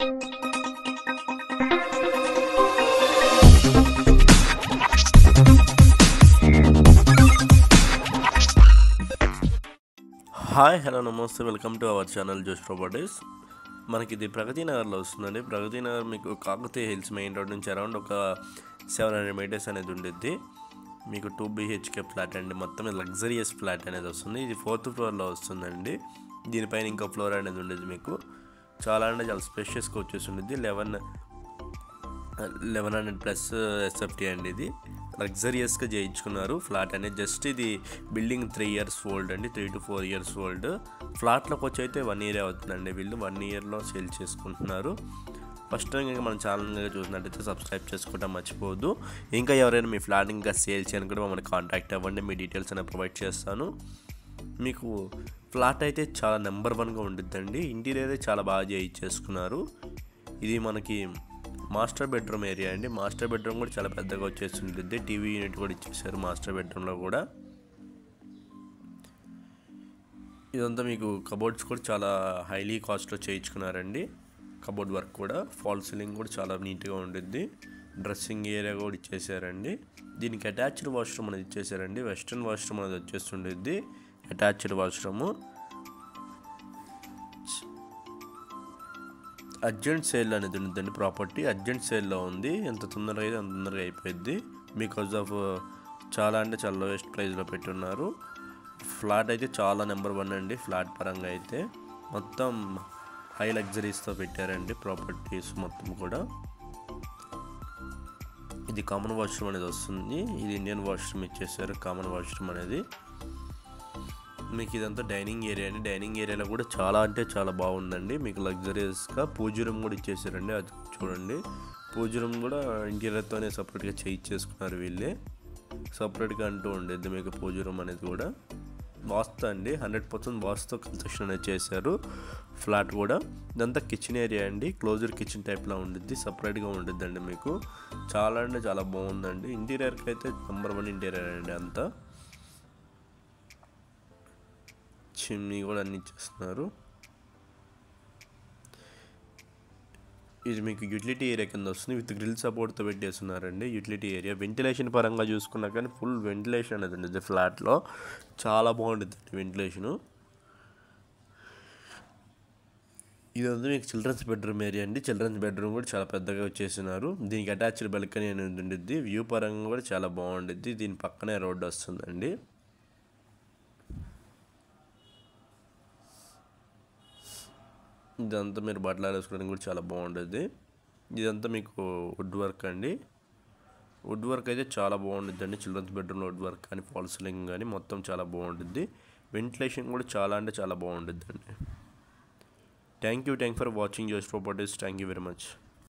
Hi hello నమస్తే welcome to our channel జోష్ properties. మనకి ఇది ప్రగతి నగర్లో వస్తుందండి. ప్రగతి నగర్ మీకు కాకతీయ హిల్స్ మెయిన్ రోడ్ నుంచి అరౌండ్ ఒక 700 మీటర్స్ అనేది ఉండిద్ది. మీకు 2 BHK ఫ్లాట్ అండి. మొత్తం లగ్జరియస్ ఫ్లాట్ అనేది వస్తుంది. ఇది 4th ఫ్లోర్లో వస్తుందండి. దీనిపైన ఇంకో ఫ్లోర్ అనేది ఉండేది. మీకు చాలా అంటే చాలా స్పేషియస్గా వచ్చేసి ఉండిద్ది. 1100+ SFT అండి. ఇది లగ్జరియస్గా చేయించుకున్నారు ఫ్లాట్ అనేది. జస్ట్ ఇది బిల్డింగ్ 3 years ఓల్డ్ అండి, 3 to 4 years ఓల్డ్. ఫ్లాట్లోకి వచ్చి అయితే 1 year అవుతుందండి. వీళ్ళు 1 yearలో సేల్ చేసుకుంటున్నారు. ఫస్ట్ టైం ఇంకా మన ఛానల్గా చూసినట్టయితే సబ్స్క్రైబ్ చేసుకోవడం మర్చిపోవద్దు. ఇంకా ఎవరైనా మీ ఫ్లాట్ ఇంకా సేల్ చేయాలనుకుంటే మమ్మల్ని కాంటాక్ట్ అవ్వండి. మీ డీటెయిల్స్ అనేవి ప్రొవైడ్ చేస్తాను. మీకు ఫ్లాట్ అయితే చాలా నెంబర్ 1గా ఉండిద్దండి. ఇంటీరియర్ చాలా బాగా చేయించేసుకున్నారు. ఇది మనకి మాస్టర్ బెడ్రూమ్ ఏరియా అండి. మాస్టర్ బెడ్రూమ్ కూడా చాలా పెద్దగా వచ్చేసి ఉంటుంది. టీవీ యూనిట్ కూడా ఇచ్చేసారు మాస్టర్ బెడ్రూమ్లో కూడా. ఇదంతా మీకు కబోర్డ్స్ కూడా చాలా హైలీ కాస్ట్లో చేయించుకున్నారండి. కబోర్డ్ వర్క్ కూడా, ఫాల్ సీలింగ్ కూడా చాలా నీట్గా ఉండిద్ది. డ్రెస్సింగ్ ఏరియా కూడా ఇచ్చేసారండి. దీనికి అటాచ్డ్ వాష్రూమ్ అనేది ఇచ్చేసారండి. వెస్ట్రన్ వాష్రూమ్ అనేది వచ్చేస్తుండిద్ది. Attached washroom. అర్జెంట్ సేల్ అనేది ఉంటుందండి. ప్రాపర్టీ అర్జెంట్ సేల్లో ఉంది. ఎంత తొందరగా అయితే అంత తొందరగా అయిపోయింది. బికాజ్ ఆఫ్ చాలా అంటే చాలా లోయెస్ట్ ప్రైస్లో పెట్టున్నారు. ఫ్లాట్ అయితే చాలా నెంబర్ 1 అండి. ఫ్లాట్ పరంగా అయితే మొత్తం హై లగ్జరీస్తో పెట్టారండి ప్రాపర్టీస్ మొత్తం కూడా. ఇది కామన్ వాష్రూమ్ అనేది వస్తుంది. ఇది ఇండియన్ వాష్రూమ్ ఇచ్చేసారు కామన్ వాష్రూమ్ అనేది. మీకు ఇదంతా డైనింగ్ ఏరియా అండి. డైనింగ్ ఏరియాలో కూడా చాలా అంటే చాలా బాగుందండి. మీకు లగ్జరియస్గా పూజ రూమ్ కూడా ఇచ్చేసారండి. అది చూడండి, పూజ రూమ్ కూడా ఇంటీరియర్తోనే సపరేట్గా చేయించేసుకున్నారు వీళ్ళే. సపరేట్గా అంటూ ఉండేది మీకు పూజ రూమ్ అనేది కూడా. వాస్తు అండి, 100% వాస్తుతో కన్స్ట్రక్షన్ అనేది చేశారు. ఫ్లాట్ కూడా ఇదంతా కిచెన్ ఏరియా అండి. క్లోజ్డ్ కిచెన్ టైప్లో ఉండిద్ది. సపరేట్గా ఉండిద్దండి. మీకు చాలా అంటే చాలా బాగుందండి. ఇంటీరియర్కి అయితే నెంబర్ 1 ఇంటీరియర్ అండి. అంతా చిమ్నీ కూడా అన్ని ఇచ్చేస్తున్నారు. ఇది మీకు యూటిలిటీ ఏరియా కింద వస్తుంది. విత్ గ్రిల్ సపోర్ట్తో పెట్టేస్తున్నారండి. యూటిలిటీ ఏరియా వెంటిలేషన్ పరంగా చూసుకున్నా కానీ ఫుల్ వెంటిలేషన్ అనేది ఉంది ఫ్లాట్లో. చాలా బాగుంటుంది వెంటిలేషను. ఇదంతా మీకు చిల్డ్రన్స్ బెడ్రూమ్ ఏరియా అండి. చిల్డ్రన్స్ బెడ్రూమ్ కూడా చాలా పెద్దగా వచ్చేసినారు. దీనికి అటాచ్డ్ బాల్కనీ అనేది ఉండిద్ది. వ్యూ పరంగా కూడా చాలా బాగుండిద్ది. దీని పక్కనే రోడ్డు వస్తుందండి. ఇదంతా మీరు బట్టలు వేసుకోవడానికి కూడా చాలా బాగుంటుంది. ఇదంతా మీకు వుడ్ వర్క్ అండి. వుడ్ వర్క్ అయితే చాలా బాగుంటుంది అండి. చిల్డ్రన్స్ బెడ్రూమ్లో వుడ్ వర్క్ కానీ ఫాల్ సీలింగ్ కానీ మొత్తం చాలా బాగుంటుంది. వెంటిలేషన్ కూడా చాలా అంటే చాలా బాగుంటుంది అండి. థ్యాంక్ యూ ఫర్ వాచింగ్ జోష్ properties. Thank you very much.